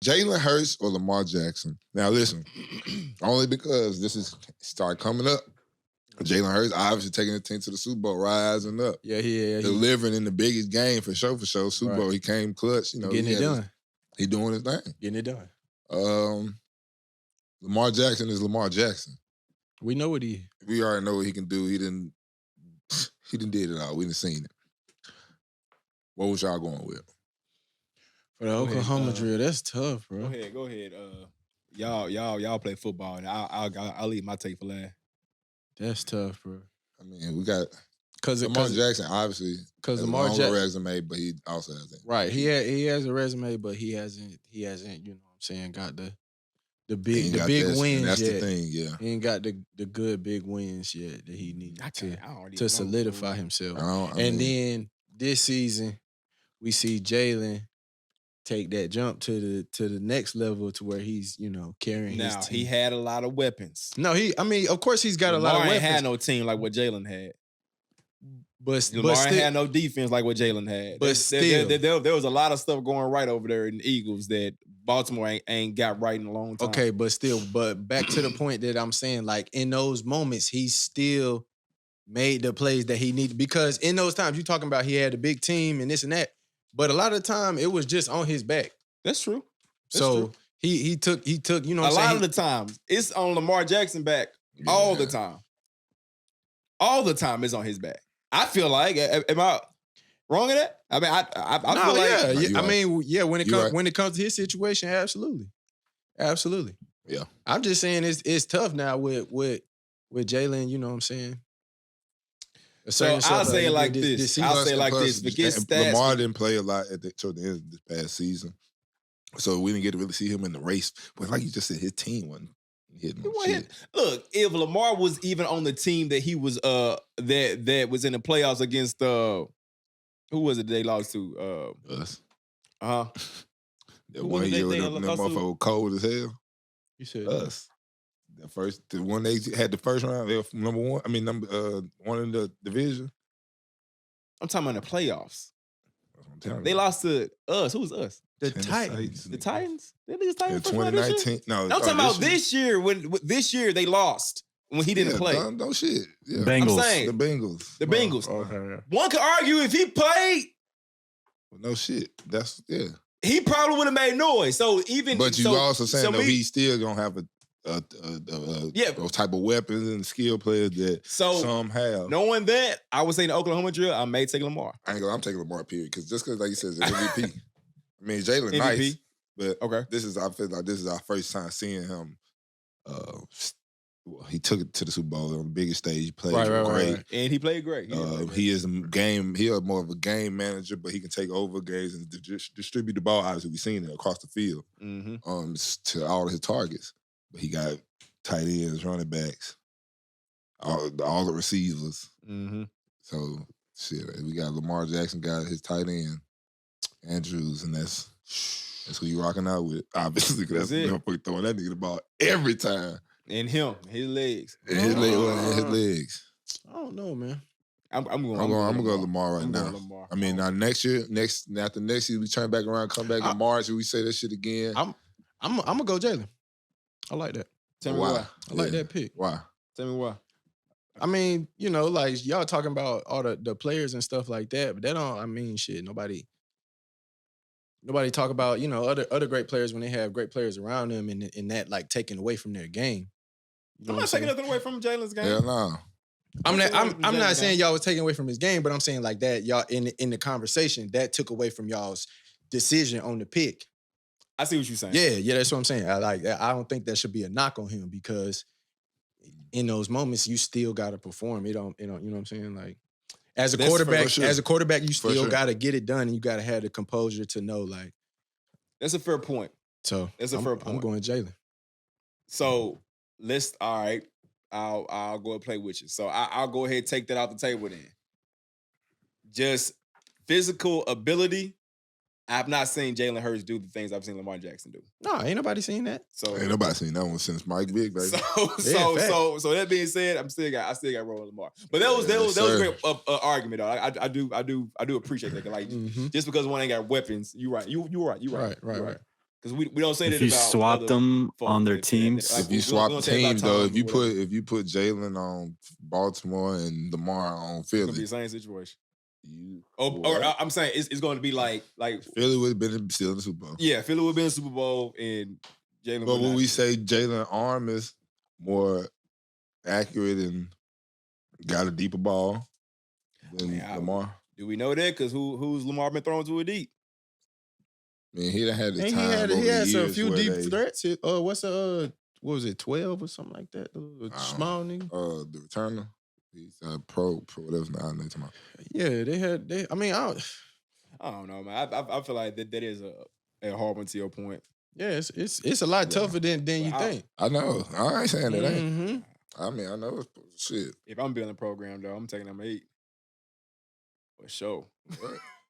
Jalen Hurts or Lamar Jackson. Now listen, only because this is start coming up. Jalen Hurts obviously taking the team to the Super Bowl, rising up. Yeah. Delivering in the biggest game for sure. Super Bowl, he came clutch. You know, getting it done. He doing his thing. Getting it done. Lamar Jackson is Lamar Jackson. We know what we already know what he can do. He didn't did it all. We didn't seen it. What was y'all going with? For the Oklahoma drill, that's tough, bro. Go ahead. Y'all play football, and I'll leave my take for last. That's tough, bro. I mean, we got Lamar Jackson, obviously, because Lamar Jackson resume, but he also has that. Right, he has a resume, but he hasn't. You know what I'm saying? Got the big wins that's yet. The thing, yeah. He ain't got the good big wins yet that he needs to solidify himself. Then this season, we see Jalen take that jump to the next level to where he's, carrying his team. He had a lot of weapons. No, of course he's got a lot of weapons. Lamar ain't had no team like what Jalen had. But Lamar still, ain't had no defense like what Jalen had. But there was a lot of stuff going right over there in the Eagles that Baltimore ain't got right in a long time. Okay, but back to the point that I'm saying, like, in those moments, he still made the plays that he needed. Because in those times, you're talking about he had a big team and this and that, but a lot of the time, it was just on his back. That's true. He took, you know what I'm saying? A lot of the times, it's on Lamar Jackson back all the time. All the time, it's on his back. I feel like, am I wrong in that? I mean, I feel like, when it comes to his situation, absolutely. Yeah, I'm just saying it's tough now with Jalen. You know what I'm saying? So I'll say it like this. I'll say it like this. Forget stats. Lamar didn't play a lot toward the end of this past season, so we didn't get to really see him in the race. But like you just said, his team wasn't. Look, if Lamar was even on the team that he was that was in the playoffs against who was it they lost to? Us. That one year when that motherfucker was cold as hell. You said us. The one they had the first round, they were number one. I mean, one in the division. I'm talking about the playoffs. They lost to us. Who was us? The Titans. The Titans? They did the Titans 2019. No, I'm talking about this year. When this year they lost when he didn't play. No shit. Yeah. Bengals. I'm saying, the Bengals. The Bengals. Okay. One could argue if he played. Well, no shit. That's He probably would have made noise. So even. But you also saying though he's still gonna have those type of weapons and skill players that some have. Knowing that, I would say the Oklahoma drill, I may take Lamar. I'm taking Lamar, period. Because just because, like you said, it's MVP. I mean, Jalen nice, but I feel like this is our first time seeing him. He took it to the Super Bowl on the biggest stage. He played great. And he played great. He is more of a game manager, but he can take over games and distribute the ball. Obviously, we've seen it across the field to all of his targets. But he got tight ends, running backs, all the receivers. Mm-hmm. So, shit, we got Lamar Jackson got his tight end, Andrews, and that's who you rocking out with, obviously, because that's throwing that nigga the ball every time. And his legs. And his legs. I don't know, man. I'm going to go Lamar right now. Lamar. I mean, now next year, after next year, we turn back around, come back in March, and we say that shit again. I'm gonna go Jalen. I like that. Tell me why. I like that pick. Why? Tell me why. I mean, like y'all talking about all the players and stuff like that, but that don't. I mean, shit. Nobody talk about other great players when they have great players around them, and that like taken away from their game. I'm not taking nothing away from Jalen's game. Hell no. I'm not saying y'all was taking away from his game, but I'm saying like that y'all in the conversation that took away from y'all's decision on the pick. I see what you're saying. Yeah, that's what I'm saying. I don't think that should be a knock on him because in those moments you still gotta perform. You know what I'm saying? Like as a quarterback, you still gotta get it done and you gotta have the composure to know like. That's a fair point. So that's a fair point. I'm going Jalen. So all right. I'll go and play with you. So I'll go ahead and take that off the table then. Just physical ability. I've not seen Jalen Hurts do the things I've seen Lamar Jackson do. No, ain't nobody seen that. So ain't nobody seen that one since Mike Vick, baby. So that being said, I still got rolling Lamar. But that was a great argument though. I do appreciate that. Like just because one ain't got weapons, you right. You right. Right. Because we don't say that if you about swap them on their teams. If you swap teams, though, if you put Jalen on Baltimore and LAMAR on Philly, it's gonna be the same situation. Or I'm saying it's going to be like Philly would have been still in the Super Bowl. Yeah, Philly would have been in the Super Bowl and Jalen. But when we say Jalen arm is more accurate and got a deeper ball than LAMAR. Do we know that? Because who's LAMAR been throwing to a deep? I mean, he had the time. He had a few deep threats. What was it, 12 or something like that? Small nigga. The returner. He's pro, whatever. I know talking about. Yeah, I mean, I don't know, man. I feel like that is a hard one to your point. Yeah, it's a lot tougher than you think. I know. I ain't saying that. Ain't. I mean, I know it's shit. If I'm building a program, though, I'm taking them 8. For sure.